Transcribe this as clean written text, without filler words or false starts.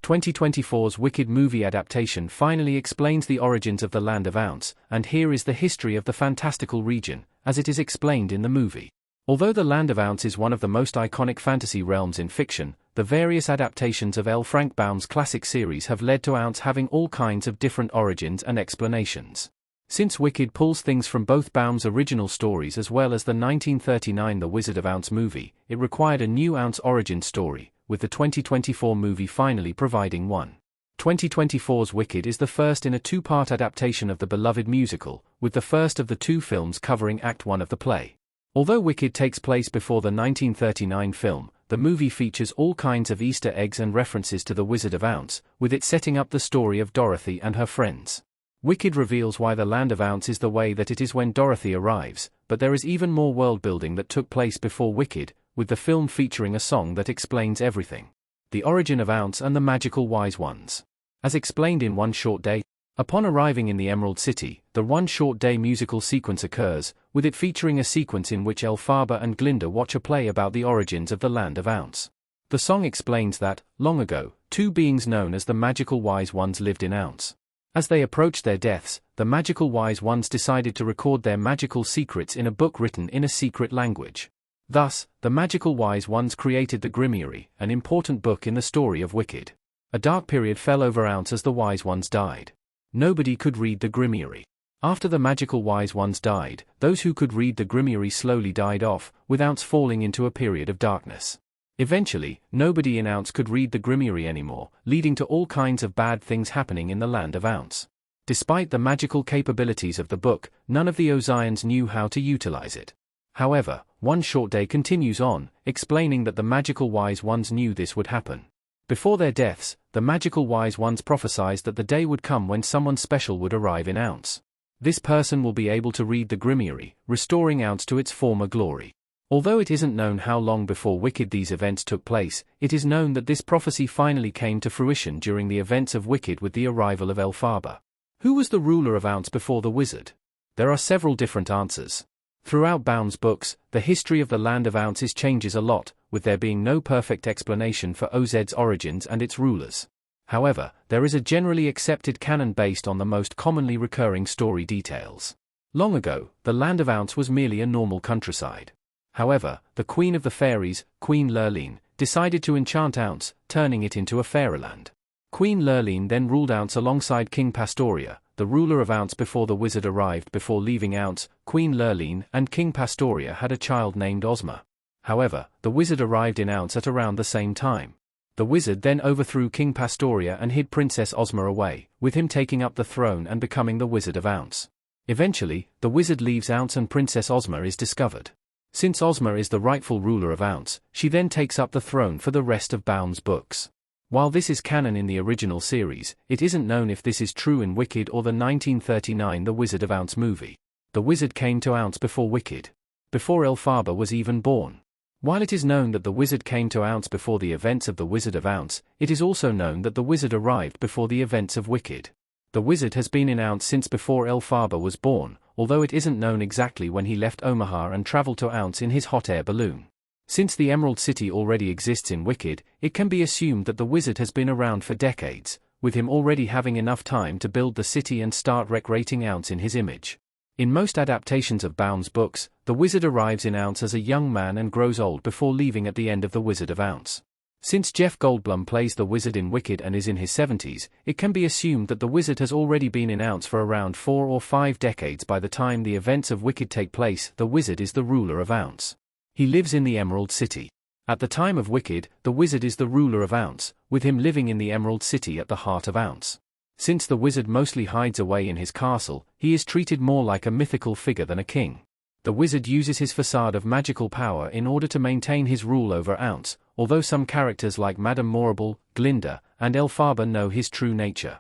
2024's Wicked movie adaptation finally explains the origins of the Land of Ounce, and here is the history of the fantastical region, as it is explained in the movie. Although the Land of Ounce is one of the most iconic fantasy realms in fiction, the various adaptations of L. Frank Baum's classic series have led to Ounce having all kinds of different origins and explanations. Since Wicked pulls things from both Baum's original stories as well as the 1939 The Wizard of Ounce movie, it required a new Ounce origin story, with the 2024 movie finally providing one. 2024's Wicked is the first in a two-part adaptation of the beloved musical, with the first of the two films covering Act 1 of the play. Although Wicked takes place before the 1939 film, the movie features all kinds of Easter eggs and references to the Wizard of Ounce, with it setting up the story of Dorothy and her friends. Wicked reveals why the Land of Ounce is the way that it is when Dorothy arrives, but there is even more world-building that took place before Wicked, with the film featuring a song that explains everything. The origin of Ounce and the magical wise ones. As explained in One Short Day, upon arriving in the Emerald City, the One Short Day musical sequence occurs, with it featuring a sequence in which Elphaba and Glinda watch a play about the origins of the Land of Ounce. The song explains that, long ago, two beings known as the Magical Wise Ones lived in Ounce. As they approached their deaths, the Magical Wise Ones decided to record their magical secrets in a book written in a secret language. Thus, the Magical Wise Ones created the Grimoire, an important book in the story of Wicked. A dark period fell over Ounce as the Wise Ones died. Nobody could read the Grimoire. After the Magical Wise Ones died, those who could read the Grimoire slowly died off, with Ounce falling into a period of darkness. Eventually, nobody in Ounce could read the Grimoire anymore, leading to all kinds of bad things happening in the Land of Ounce. Despite the magical capabilities of the book, none of the Ozians knew how to utilize it. However, One Short Day continues on, explaining that the Magical Wise Ones knew this would happen. Before their deaths, the Magical Wise Ones prophesied that the day would come when someone special would arrive in Ounce. This person will be able to read the Grimoire, restoring Ounce to its former glory. Although it isn't known how long before Wicked these events took place, it is known that this prophecy finally came to fruition during the events of Wicked with the arrival of Elphaba. Who was the ruler of Ounce before the wizard? There are several different answers. Throughout Baum's books, the history of the Land of Ounces changes a lot, with there being no perfect explanation for OZ's origins and its rulers. However, there is a generally accepted canon based on the most commonly recurring story details. Long ago, the Land of Ounce was merely a normal countryside. However, the Queen of the Fairies, Queen Lurline, decided to enchant Ounce, turning it into a fairyland. Queen Lurline then ruled Ounce alongside King Pastoria, the ruler of Ounce before the wizard arrived. Before leaving Ounce, Queen Lurline and King Pastoria had a child named Ozma. However, the wizard arrived in Ounce at around the same time. The wizard then overthrew King Pastoria and hid Princess Ozma away, with him taking up the throne and becoming the Wizard of Ounce. Eventually, the wizard leaves Ounce and Princess Ozma is discovered. Since Ozma is the rightful ruler of Ounce, she then takes up the throne for the rest of Baum's books. While this is canon in the original series, it isn't known if this is true in Wicked or the 1939 The Wizard of Ounce movie. The wizard came to Ounce before Wicked. Before Elphaba was even born. While it is known that the wizard came to Ounce before the events of The Wizard of Ounce, it is also known that the wizard arrived before the events of Wicked. The wizard has been in Ounce since before Elphaba was born, although it isn't known exactly when he left Omaha and traveled to Ounce in his hot air balloon. Since the Emerald City already exists in Wicked, it can be assumed that the wizard has been around for decades, with him already having enough time to build the city and start recreating Ounce in his image. In most adaptations of Baum's books, the wizard arrives in Ounce as a young man and grows old before leaving at the end of The Wizard of Ounce. Since Jeff Goldblum plays the wizard in Wicked and is in his 70s, it can be assumed that the wizard has already been in Ounce for around 4 or 5 decades. By the time the events of Wicked take place, the wizard is the ruler of Ounce. He lives in the Emerald City. At the time of Wicked, the wizard is the ruler of Ounce, with him living in the Emerald City at the heart of Ounce. Since the wizard mostly hides away in his castle, he is treated more like a mythical figure than a king. The wizard uses his facade of magical power in order to maintain his rule over Ounce, although some characters like Madame Morrible, Glinda, and Elphaba know his true nature.